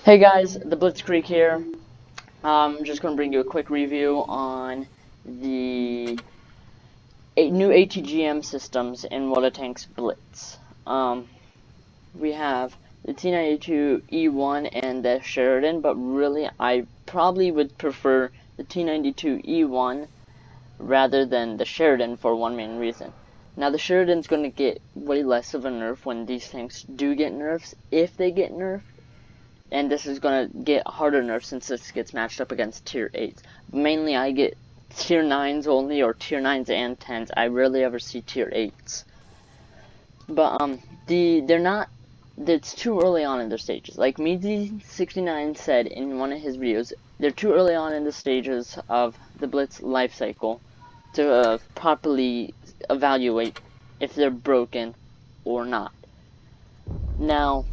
Hey guys, the Blitzkrieg here. I'm just going to bring you a quick review on the new ATGM systems in WoT Blitz. We have the T92E1 and the Sheridan, but really I probably would prefer the T92E1 rather than the Sheridan for one main reason. Now the Sheridan's going to get way less of a nerf when these tanks do get nerfs, if they get nerfed. And this is going to get harder nerfs since this gets matched up against tier 8s. Mainly I get tier 9s only, or tier 9s and 10s. I rarely ever see tier 8s. But they're not, it's too early on in their stages. Like Meadsy69 said in one of his videos, they're too early on in the stages of the Blitz life cycle to properly evaluate if they're broken or not. Now,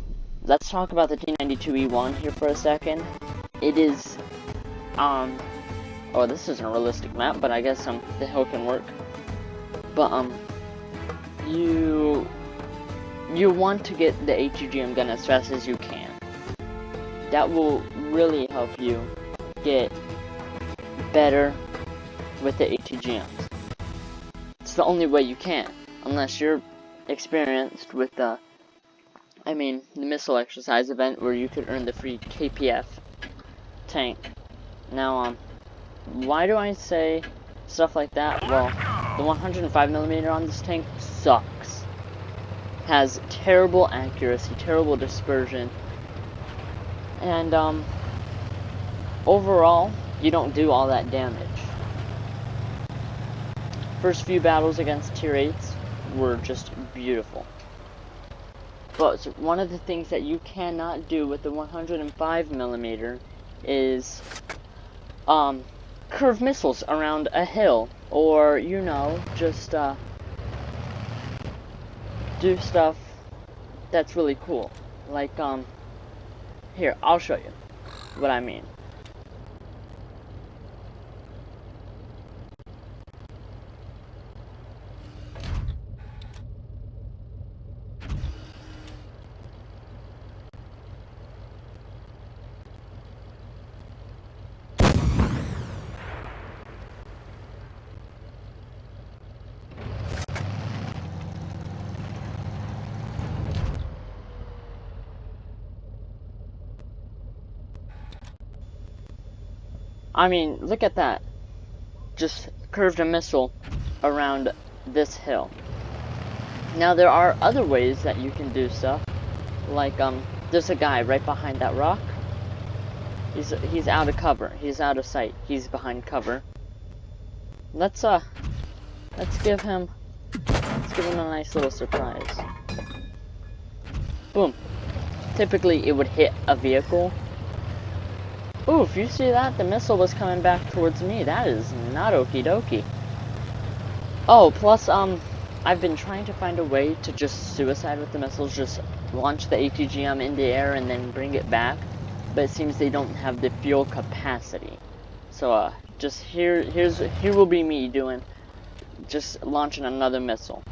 let's talk about the T92E1 here for a second. It is, oh, this isn't a realistic map, but I guess the hill can work. But you want to get the ATGM gun as fast as you can. That will really help you get better with the ATGMs. It's the only way you can, unless you're experienced with the missile exercise event where you could earn the free KPF tank. Now, why do I say stuff like that? Well, the 105mm on this tank sucks. Has terrible accuracy, terrible dispersion, and, overall, you don't do all that damage. First few battles against tier 8s were just beautiful. But one of the things that you cannot do with the 105mm is curve missiles around a hill, or just do stuff that's really cool. Like here, I'll show you what I mean. I mean, look at that. Just curved a missile around this hill. Now there are other ways that you can do stuff. Like there's a guy right behind that rock. He's out of cover. He's out of sight. He's behind cover. Let's give him a nice little surprise. Boom. Typically it would hit a vehicle. Ooh, if you see that, the missile was coming back towards me. That is not okie dokie. Oh, plus, I've been trying to find a way to just suicide with the missiles, just launch the ATGM in the air and then bring it back. But it seems they don't have the fuel capacity. So, just here will be me just launching another missile.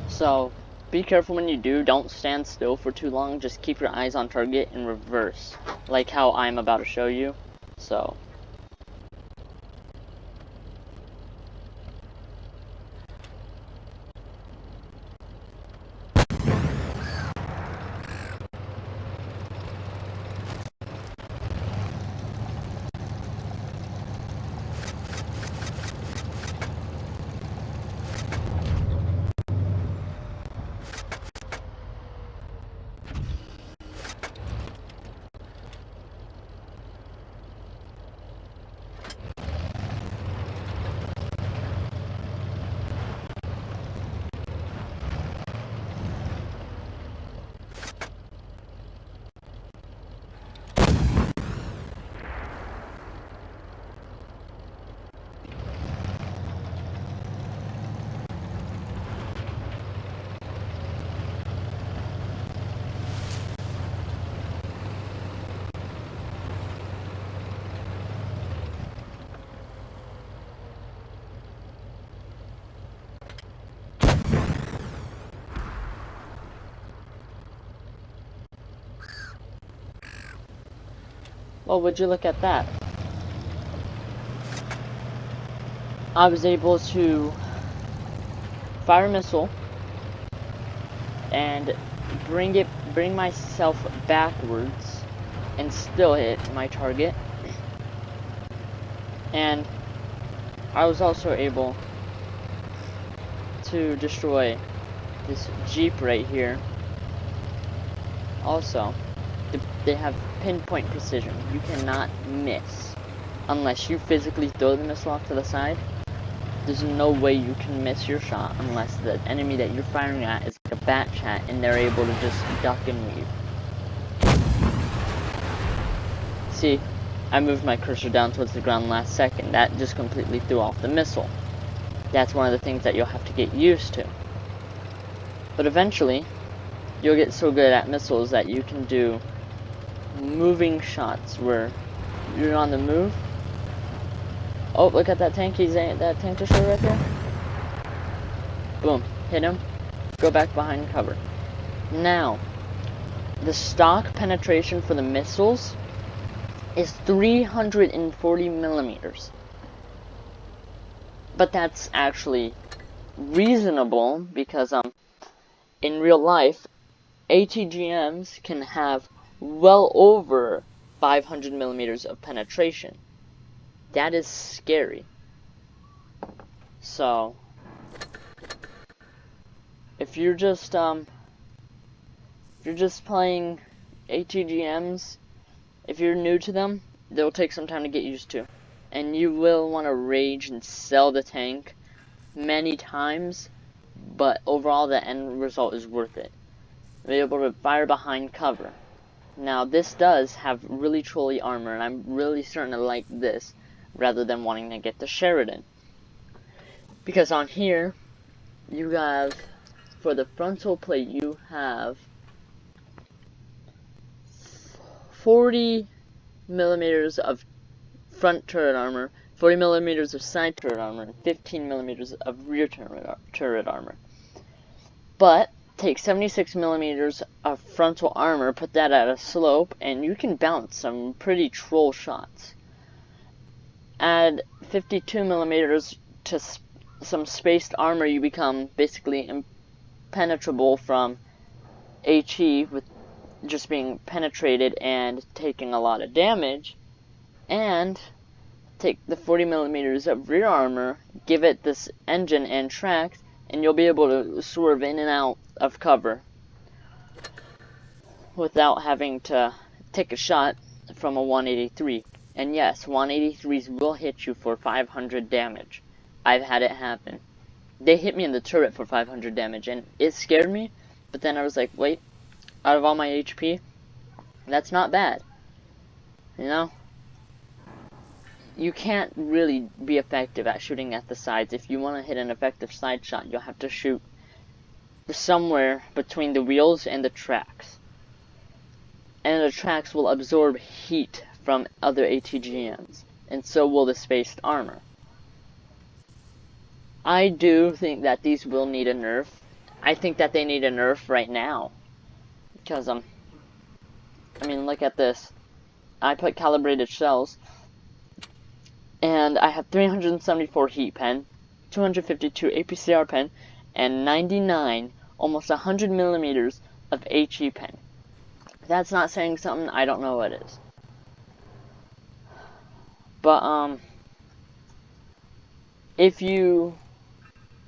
So, be careful when you do. Don't stand still for too long. Just keep your eyes on target in reverse, like how I'm about to show you. So, Well, would you look at that? I was able to fire a missile and bring myself backwards and still hit my target. And I was also able to destroy this Jeep right here. Also, they have pinpoint precision. You cannot miss unless you physically throw the missile off to the side. There's no way you can miss your shot unless the enemy that you're firing at is like a bat chat and they're able to just duck and weave. See, I moved my cursor down towards the ground last second. That just completely threw off the missile. That's one of the things that you'll have to get used to. But eventually, you'll get so good at missiles that you can do moving shots where you're on the move. Oh, look at that tank. That tank destroyer right there. Boom. Hit him. Go back behind cover. Now, the stock penetration for the missiles is 340 millimeters. But that's actually reasonable because in real life, ATGMs can have well over 500 millimeters of penetration. That is scary. So, if you're just playing ATGMs, if you're new to them, they'll take some time to get used to. And you will want to rage and sell the tank many times, but overall the end result is worth it. Be able to fire behind cover. Now this does have really trolley armor, and I'm really starting to like this rather than wanting to get the Sheridan. Because on here, you have, for the frontal plate, you have 40 millimeters of front turret armor, 40 millimeters of side turret armor, and 15 millimeters of rear turret armor. But take 76 millimeters of frontal armor, put that at a slope, and you can bounce some pretty troll shots. Add 52 millimeters to some spaced armor, you become basically impenetrable from HE with just being penetrated and taking a lot of damage. And take the 40 millimeters of rear armor, give it this engine and tracks, and you'll be able to swerve in and out of cover without having to take a shot from a 183. And yes, 183s will hit you for 500 damage. I've had it happen. They hit me in the turret for 500 damage, and it scared me, but then I was like, wait, out of all my HP, that's not bad. You know? You can't really be effective at shooting at the sides. If you want to hit an effective side shot, you'll have to shoot somewhere between the wheels and the tracks. And the tracks will absorb heat from other ATGMs, and so will the spaced armor. I do think that these will need a nerf. I think that they need a nerf right now. Because, I mean, look at this. I put calibrated shells, and I have 374 heat pen, 252 APCR pen, and 99, almost 100 millimeters of HE pen. If that's not saying something, I don't know what is. But, if you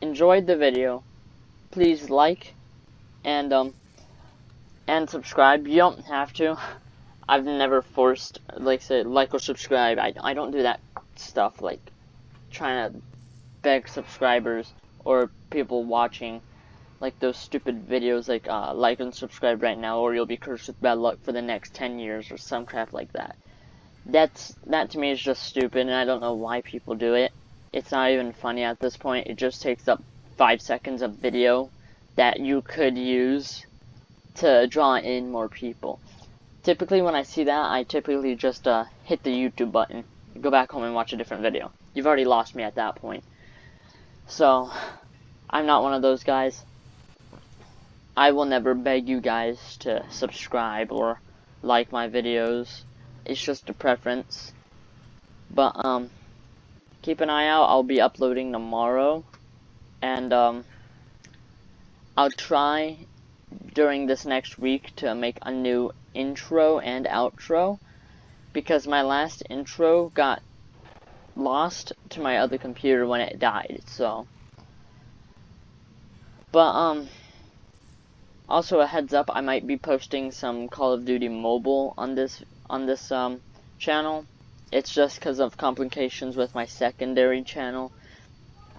enjoyed the video, please like and subscribe. You don't have to. I've never forced, like, say, like or subscribe. I don't do that stuff, like, trying to beg subscribers or people watching, like, those stupid videos, like and subscribe right now, or you'll be cursed with bad luck for the next 10 years, or some crap like that. That to me is just stupid, and I don't know why people do it. It's not even funny at this point. It just takes up 5 seconds of video that you could use to draw in more people. Typically when I see that, I typically just hit the YouTube button, go back home and watch a different video. You've already lost me at that point. So, I'm not one of those guys. I will never beg you guys to subscribe or like my videos It's just a preference. But keep an eye out. I'll be uploading tomorrow, and I'll try during this next week to make a new intro and outro, because my last intro got lost to my other computer when it died. So, but also a heads up, I might be posting some Call of Duty Mobile on this channel. It's just because of complications with my secondary channel.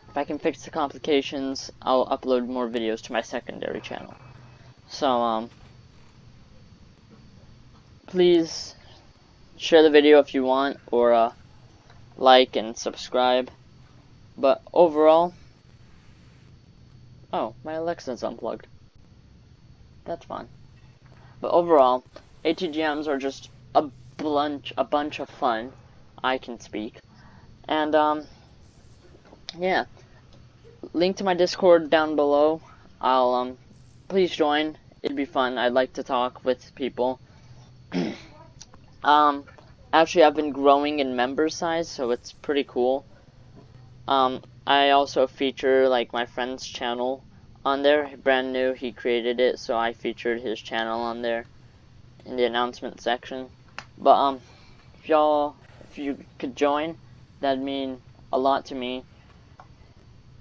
If I can fix the complications, I'll upload more videos to my secondary channel. So, please share the video if you want, or like and subscribe. But overall, oh, my Alexa's unplugged. That's fine. But overall, ATGMs are just a bunch of fun. I can speak. And yeah. Link to my Discord down below. I'll please join. It'd be fun. I'd like to talk with people. Actually, I've been growing in member size, so it's pretty cool. I also feature like my friend's channel on there. Brand new, he created it, so I featured his channel on there in the announcement section. But if you could join, that'd mean a lot to me.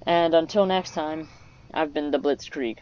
And until next time, I've been the Blitzkrieg.